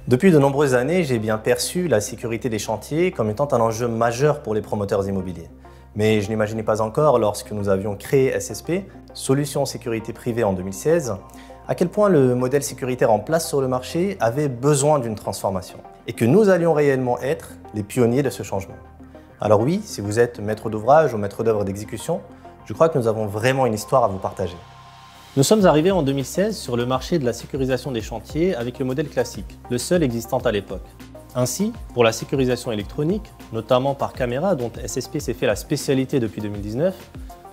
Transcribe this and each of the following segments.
Depuis de nombreuses années, j'ai bien perçu la sécurité des chantiers comme étant un enjeu majeur pour les promoteurs immobiliers. Mais je n'imaginais pas encore, lorsque nous avions créé SSP, Solutions Sécurité Privée en 2016, à quel point le modèle sécuritaire en place sur le marché avait besoin d'une transformation et que nous allions réellement être les pionniers de ce changement. Alors oui, si vous êtes maître d'ouvrage ou maître d'œuvre d'exécution, je crois que nous avons vraiment une histoire à vous partager. Nous sommes arrivés en 2016 sur le marché de la sécurisation des chantiers avec le modèle classique, le seul existant à l'époque. Ainsi, pour la sécurisation électronique, notamment par caméra dont SSP s'est fait la spécialité depuis 2019,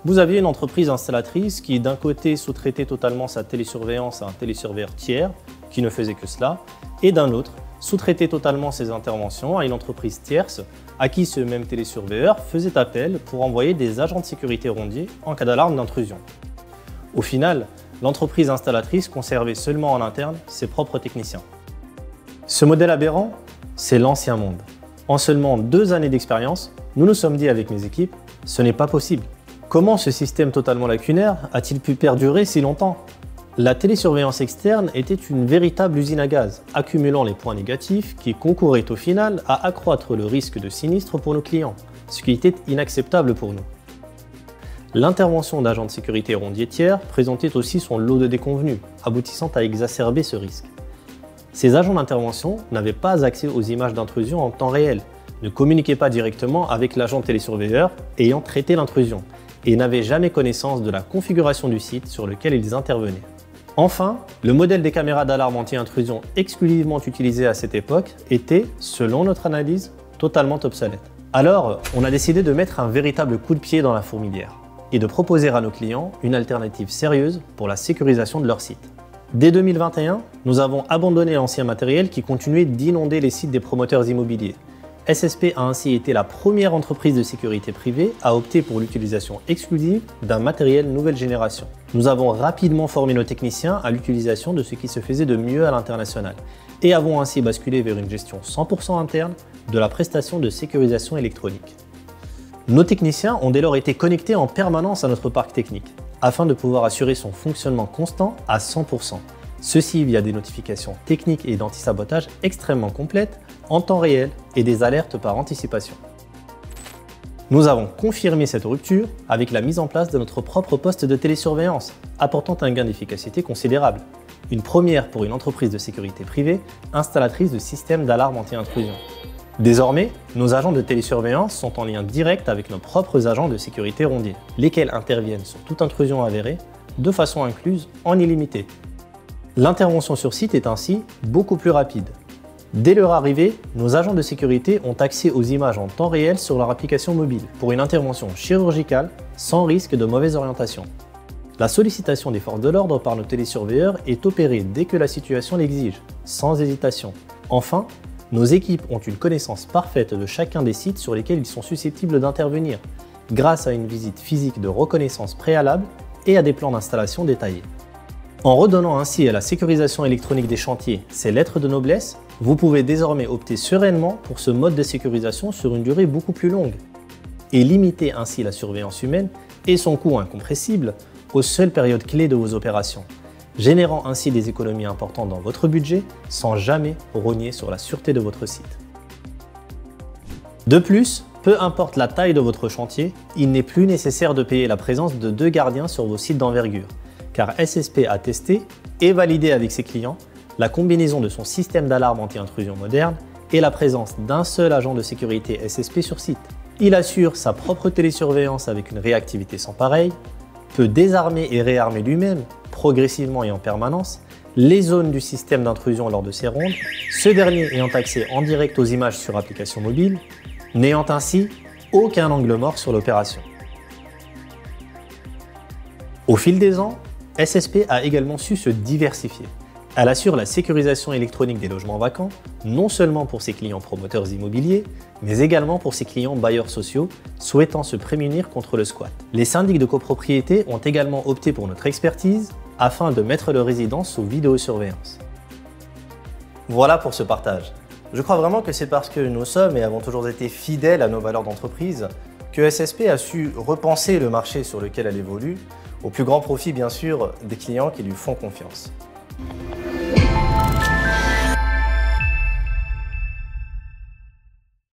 vous aviez une entreprise installatrice qui d'un côté sous-traitait totalement sa télésurveillance à un télésurveilleur tiers qui ne faisait que cela, et d'un autre sous-traitait totalement ses interventions à une entreprise tierce à qui ce même télésurveilleur faisait appel pour envoyer des agents de sécurité rondiers en cas d'alarme d'intrusion. Au final, l'entreprise installatrice conservait seulement en interne ses propres techniciens. Ce modèle aberrant, c'est l'ancien monde. En seulement 2 années d'expérience, nous nous sommes dit avec mes équipes, ce n'est pas possible. Comment ce système totalement lacunaire a-t-il pu perdurer si longtemps? La télésurveillance externe était une véritable usine à gaz, accumulant les points négatifs qui concouraient au final à accroître le risque de sinistre pour nos clients, ce qui était inacceptable pour nous. L'intervention d'agents de sécurité rondiers tiers présentait aussi son lot de déconvenues, aboutissant à exacerber ce risque. Ces agents d'intervention n'avaient pas accès aux images d'intrusion en temps réel, ne communiquaient pas directement avec l'agent télésurveilleur ayant traité l'intrusion et n'avaient jamais connaissance de la configuration du site sur lequel ils intervenaient. Enfin, le modèle des caméras d'alarme anti-intrusion exclusivement utilisé à cette époque était, selon notre analyse, totalement obsolète. Alors, on a décidé de mettre un véritable coup de pied dans la fourmilière et de proposer à nos clients une alternative sérieuse pour la sécurisation de leur site. Dès 2021, nous avons abandonné l'ancien matériel qui continuait d'inonder les sites des promoteurs immobiliers. SSP a ainsi été la première entreprise de sécurité privée à opter pour l'utilisation exclusive d'un matériel nouvelle génération. Nous avons rapidement formé nos techniciens à l'utilisation de ce qui se faisait de mieux à l'international et avons ainsi basculé vers une gestion 100% interne de la prestation de sécurisation électronique. Nos techniciens ont dès lors été connectés en permanence à notre parc technique afin de pouvoir assurer son fonctionnement constant à 100%. Ceci via des notifications techniques et d'anti-sabotage extrêmement complètes en temps réel et des alertes par anticipation. Nous avons confirmé cette rupture avec la mise en place de notre propre poste de télésurveillance, apportant un gain d'efficacité considérable. Une première pour une entreprise de sécurité privée, installatrice de systèmes d'alarme anti-intrusion. Désormais, nos agents de télésurveillance sont en lien direct avec nos propres agents de sécurité rondiers, lesquels interviennent sur toute intrusion avérée, de façon incluse en illimité. L'intervention sur site est ainsi beaucoup plus rapide. Dès leur arrivée, nos agents de sécurité ont accès aux images en temps réel sur leur application mobile pour une intervention chirurgicale sans risque de mauvaise orientation. La sollicitation des forces de l'ordre par nos télésurveilleurs est opérée dès que la situation l'exige, sans hésitation. Enfin, nos équipes ont une connaissance parfaite de chacun des sites sur lesquels ils sont susceptibles d'intervenir, grâce à une visite physique de reconnaissance préalable et à des plans d'installation détaillés. En redonnant ainsi à la sécurisation électronique des chantiers ses lettres de noblesse, vous pouvez désormais opter sereinement pour ce mode de sécurisation sur une durée beaucoup plus longue et limiter ainsi la surveillance humaine et son coût incompressible aux seules périodes clés de vos opérations, générant ainsi des économies importantes dans votre budget sans jamais rogner sur la sûreté de votre site. De plus, peu importe la taille de votre chantier, il n'est plus nécessaire de payer la présence de 2 gardiens sur vos sites d'envergure, car SSP a testé et validé avec ses clients la combinaison de son système d'alarme anti-intrusion moderne et la présence d'un seul agent de sécurité SSP sur site. Il assure sa propre télésurveillance avec une réactivité sans pareille, peut désarmer et réarmer lui-même, progressivement et en permanence, les zones du système d'intrusion lors de ses rondes, ce dernier ayant accès en direct aux images sur application mobile, n'ayant ainsi aucun angle mort sur l'opération. Au fil des ans, SSP a également su se diversifier. Elle assure la sécurisation électronique des logements vacants, non seulement pour ses clients promoteurs immobiliers, mais également pour ses clients bailleurs sociaux souhaitant se prémunir contre le squat. Les syndics de copropriété ont également opté pour notre expertise afin de mettre leur résidence sous vidéosurveillance. Voilà pour ce partage. Je crois vraiment que c'est parce que nous sommes et avons toujours été fidèles à nos valeurs d'entreprise que SSP a su repenser le marché sur lequel elle évolue, au plus grand profit bien sûr des clients qui lui font confiance.